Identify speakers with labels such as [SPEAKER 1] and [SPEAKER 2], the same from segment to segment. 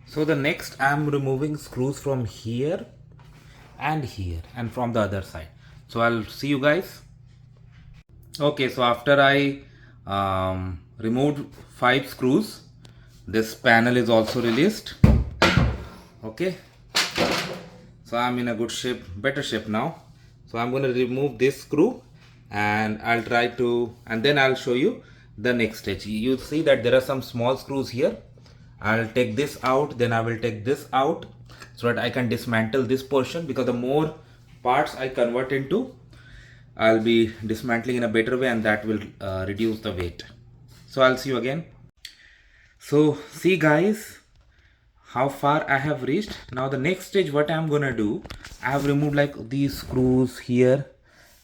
[SPEAKER 1] So the next I'm removing screws from here and from the other side. So I'll see you guys. Okay, so after I removed 5 screws, this panel is also released. Okay, so I'm in a good shape, better shape now. So I'm going to remove this screw and I'll try to, and then I'll show you the next stage. You'll see that there are some small screws here. I'll take this out, then I will take this out so that I can dismantle this portion, because the more parts I convert into, I'll be dismantling in a better way, and that will reduce the weight. So I'll see you again. So see guys, how far I have reached. Now the next stage, what I'm gonna do, I have removed like these screws here.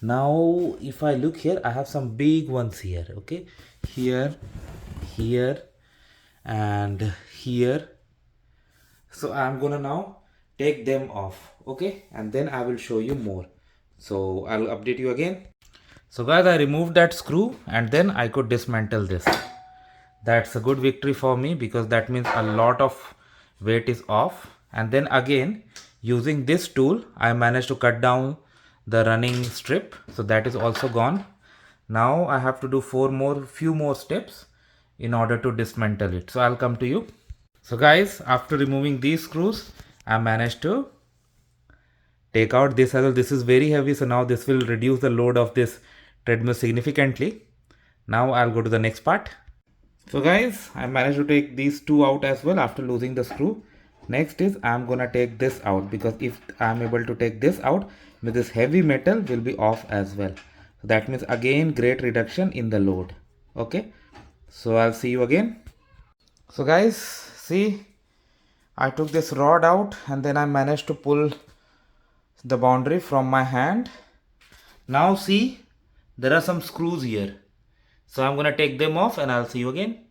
[SPEAKER 1] Now if I look here, I have some big ones here. Okay, here, here, and here. So I'm gonna now take them off. Okay, and then I will show you more. So I'll update you again. So guys, I removed that screw and then I could dismantle this. That's a good victory for me, because that means a lot of weight is off. And then again, using this tool, I managed to cut down the running strip. So that is also gone. Now I have to do few more steps in order to dismantle it. So I'll come to you. So guys, after removing these screws, I managed to take out this as well. This is very heavy, so now this will reduce the load of this treadmill significantly. Now I'll go to the next part. So guys, I managed to take these two out as well after losing the screw. Next is I'm gonna take this out, because if I'm able to take this out, this heavy metal will be off as well. So that means again great reduction in the load. Okay, so I'll see you again. So guys, see, I took this rod out and then I managed to pull the boundary from my hand. Now see, there are some screws here. So I'm gonna take them off and I'll see you again.